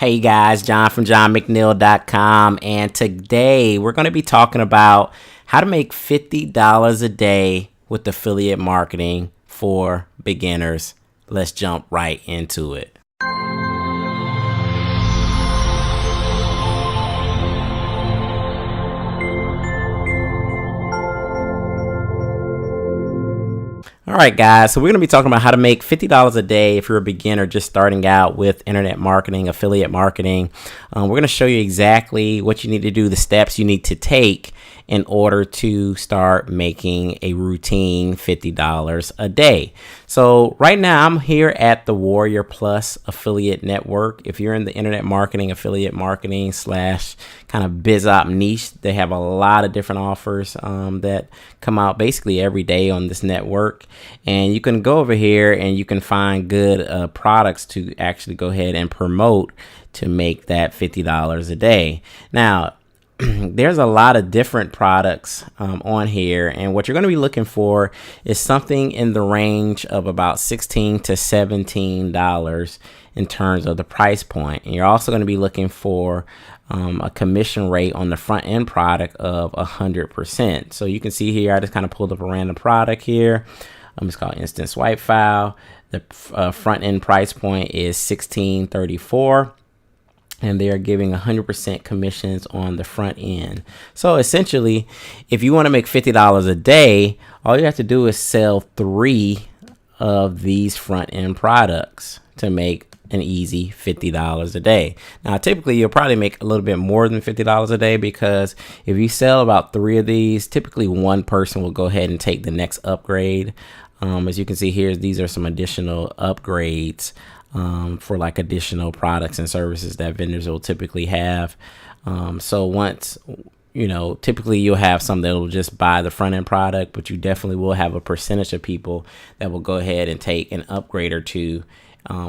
Hey guys, John from johnmcneil.com, and today we're going to be talking about how to make $50 a day with affiliate marketing for beginners. Let's jump right into it. All right, guys, so we're going to be talking about how to make $50 a day if you're a beginner just starting out with internet marketing, affiliate marketing. We're going to show you exactly what you need to do, the steps you need to take in order to start making a routine $50 a day. So right now I'm here at the Warrior Plus Affiliate Network. If you're in the internet marketing, affiliate marketing slash kind of biz op niche, they have a lot of different offers that come out basically every day on this network. And you can go over here and you can find good products to actually go ahead and promote to make that $50 a day. Now, there's a lot of different products on here, and what you're going to be looking for is something in the range of about $16 to $17 in terms of the price point. And you're also going to be looking for a commission rate on the front end product of 100%. So you can see here, I just kind of pulled up a random product here. It's called Instant Swipe File. The front end price point is $16.34. And they are giving 100% commissions on the front end. So essentially, if you want to make $50 a day, all you have to do is sell 3 of these front end products to make an easy $50 a day. Now, typically, you'll probably make a little bit more than $50 a day, because if you sell about 3 of these, typically one person will go ahead and take the next upgrade. As you can see here, these are some additional upgrades for like additional products and services that vendors will typically have. So once, typically you'll have some that will just buy the front end product, but you definitely will have a percentage of people that will go ahead and take an upgrade or two,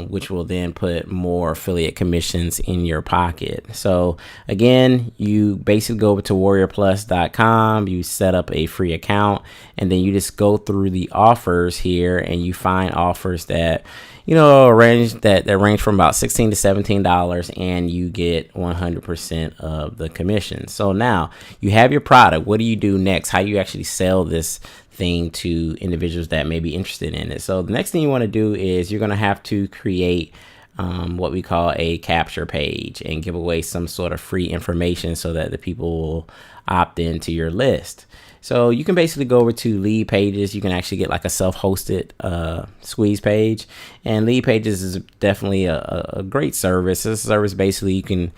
which will then put more affiliate commissions in your pocket. So again, you basically go over to warriorplus.com, you set up a free account, and then you just go through the offers here and you find offers that range from about $16 to $17, and you get 100% of the commission. So now you have your product. What do you do next? How do you actually sell this thing to individuals that may be interested in it? So the next thing you want to do is you're going to have to create what we call a capture page and give away some sort of free information so that the people will opt into your list. So you can basically go over to Lead Pages. You can actually get like a self-hosted squeeze page, and Lead Pages is definitely a great service. This service, basically, you can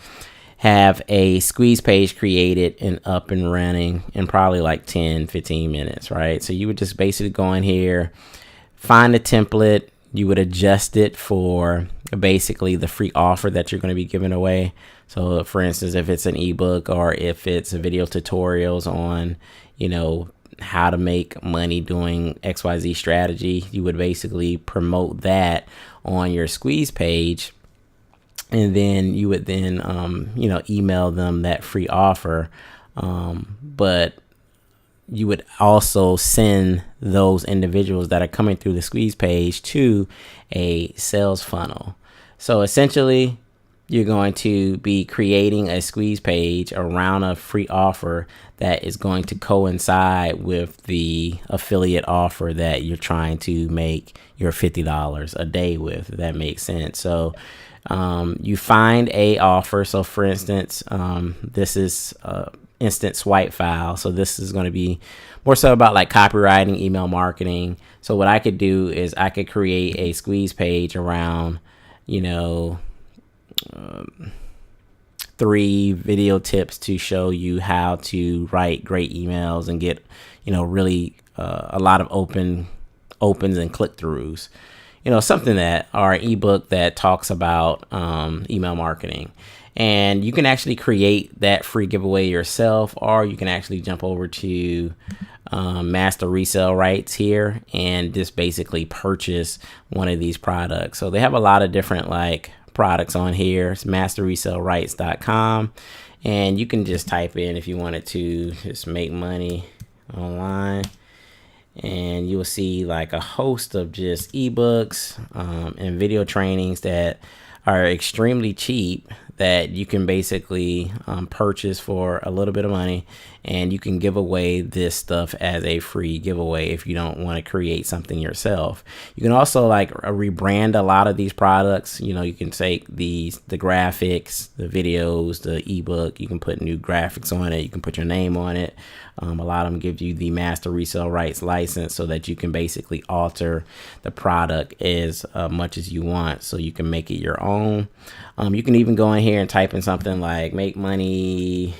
have a squeeze page created and up and running in probably like 10-15 minutes, right? So you would just basically go in here, find a template, you would adjust it for basically the free offer that you're going to be giving away. So for instance, if it's an ebook or if it's a video tutorials on how to make money doing XYZ strategy, you would basically promote that on your squeeze page. And then you would then, email them that free offer. But you would also send those individuals that are coming through the squeeze page to a sales funnel. So essentially, you're going to be creating a squeeze page around a free offer that is going to coincide with the affiliate offer that you're trying to make your $50 a day with, if that makes sense. So you find a offer. So for instance, this is Instant Swipe File. So this is going to be more so about like copywriting, email marketing. So what I could do is I could create a squeeze page around, 3 video tips to show you how to write great emails and get, really a lot of opens and click-throughs. Something that, or an ebook that talks about email marketing. And you can actually create that free giveaway yourself, or you can actually jump over to master resell rights here and just basically purchase one of these products. So they have a lot of different products on here. It's masterresellrights.com, and you can just type in, if you wanted to just make money online, and you will see like a host of just ebooks and video trainings that are extremely cheap that you can basically purchase for a little bit of money, and you can give away this stuff as a free giveaway if you don't want to create something yourself. You can also like rebrand a lot of these products. You know, you can take the graphics, the videos, the ebook, you can put new graphics on it, you can put your name on it. A lot of them give you the master resale rights license so that you can basically alter the product as much as you want, so you can make it your own. You can even go in here and type in something like make money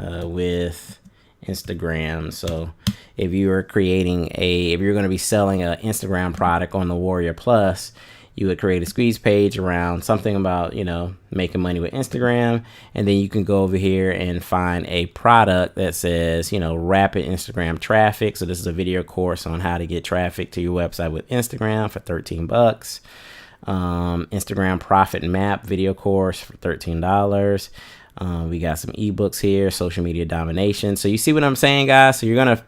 with Instagram. So if you are creating if you're going to be selling an Instagram product on the Warrior Plus, you would create a squeeze page around something about, you know, making money with Instagram. And then you can go over here and find a product that says, you know, rapid Instagram traffic. So this is a video course on how to get traffic to your website with Instagram for $13. Instagram profit map video course for $13. We got some ebooks here, social media domination. So you see what I'm saying, guys? So you're going to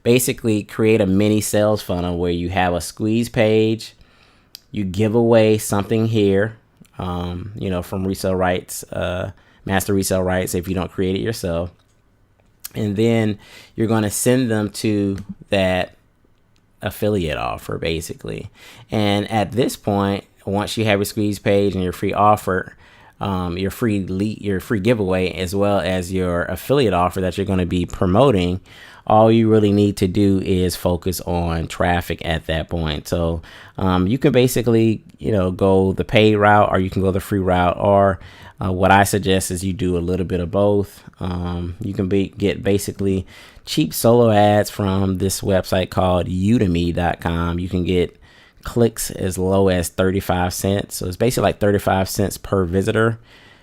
basically create a mini sales funnel where you have a squeeze page. You give away something here, you know, from resale rights, master resale rights, if you don't create it yourself. And then you're going to send them to that affiliate offer, basically. And at this point, once you have your squeeze page and your free offer, your free giveaway, as well as your affiliate offer that you're going to be promoting, all you really need to do is focus on traffic at that point. So you can basically, you know, go the paid route, or you can go the free route, or what I suggest is you do a little bit of both. You can get basically cheap solo ads from this website called udemy.com. You can get clicks as low as 35 cents. So it's basically like 35 cents per visitor.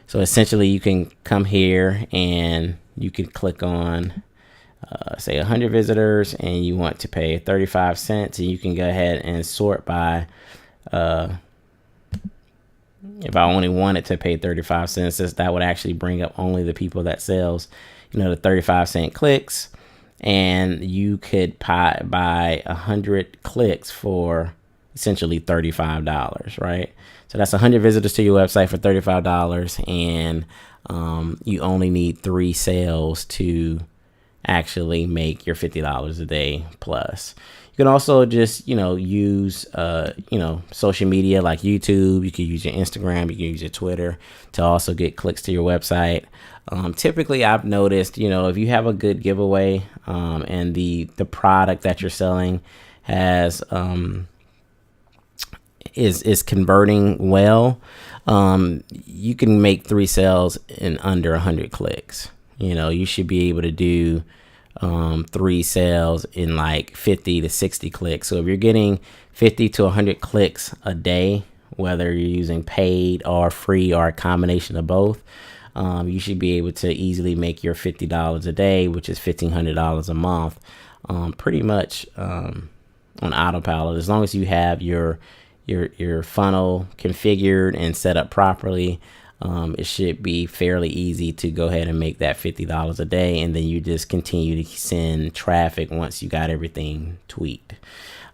So essentially you can come here and you can click on say 100 visitors, and you want to pay 35 cents, and you can go ahead and sort by if I only wanted to pay 35 cents, that would actually bring up only the people that sells, you know, the 35-cent clicks, and you could buy 100 clicks for essentially $35, right? So that's 100 visitors to your website for $35, and you only need 3 sales to actually make your $50 a day plus. You can also just, you know, use, you know, social media like YouTube. You can use your Instagram, you can use your Twitter to also get clicks to your website. Typically, I've noticed, you know, if you have a good giveaway and the product that you're selling has is converting well, you can make 3 sales in under 100 clicks. You know, you should be able to do 3 sales in like 50 to 60 clicks. So if you're getting 50 to 100 clicks a day, whether you're using paid or free or a combination of both, you should be able to easily make your $50 a day, which is $1,500 a month, pretty much on autopilot. As long as you have your funnel configured and set up properly, it should be fairly easy to go ahead and make that $50 a day, and then you just continue to send traffic once you got everything tweaked.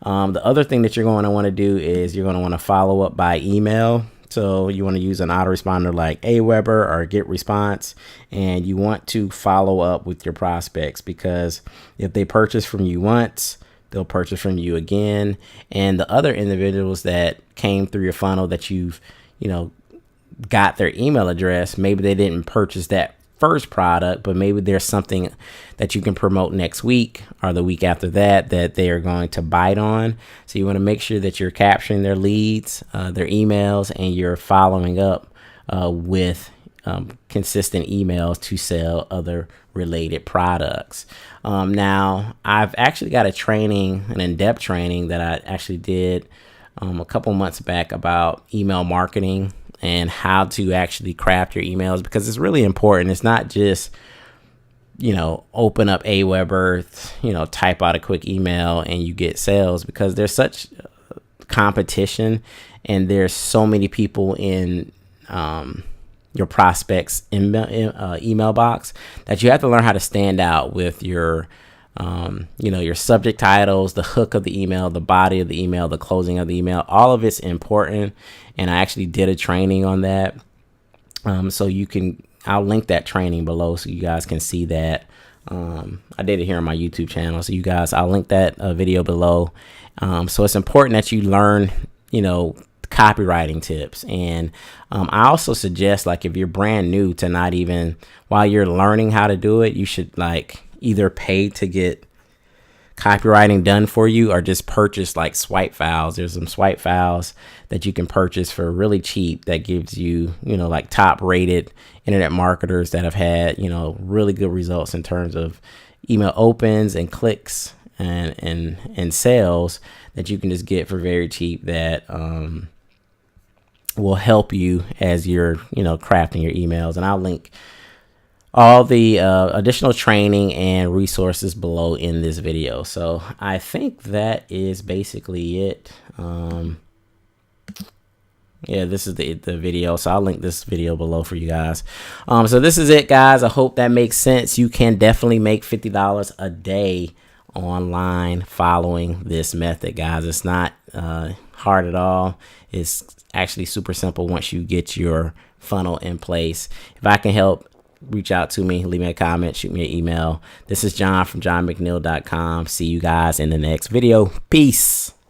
The other thing that you're going to want to do is you're going to want to follow up by email. So you want to use an autoresponder like Aweber or GetResponse, and you want to follow up with your prospects, because if they purchase from you once, they'll purchase from you again. And the other individuals that came through your funnel that you've, you know, got their email address, maybe they didn't purchase that first product, but maybe there's something that you can promote next week or the week after that they are going to bite on. So you want to make sure that you're capturing their leads, their emails, and you're following up with consistent emails to sell other related products. Now, I've actually got an in-depth training that I actually did a couple months back about email marketing and how to actually craft your emails, because it's really important. It's not just, you know, open up Aweber, you know, type out a quick email and you get sales, because there's such competition and there's so many people in your prospects email box that you have to learn how to stand out with your you know, your subject titles, the hook of the email, the body of the email, the closing of the email. All of it's important, and I actually did a training on that. So you can, I'll link that training below so you guys can see that. I did it here on my YouTube channel, so you guys, I'll link that video below. So it's important that you learn, copywriting tips. And I also suggest, like, if you're brand new, to not even, while you're learning how to do it, you should like either pay to get copywriting done for you, or just purchase like swipe files. There's some swipe files that you can purchase for really cheap that gives you, like top rated internet marketers that have had, really good results in terms of email opens and clicks and sales, that you can just get for very cheap, that will help you as you're, crafting your emails. And I'll link all the additional training and resources below in this video. So I think that is basically it. Yeah, this is the video, so I'll link this video below for you guys. So this is it, guys. I hope that makes sense. You can definitely make $50 a day online following this method, guys. It's not hard at all. It's actually super simple once you get your funnel in place. If I can help, reach out to me, leave me a comment, shoot me an email. This is John from johnmcneil.com. See you guys in the next video. Peace.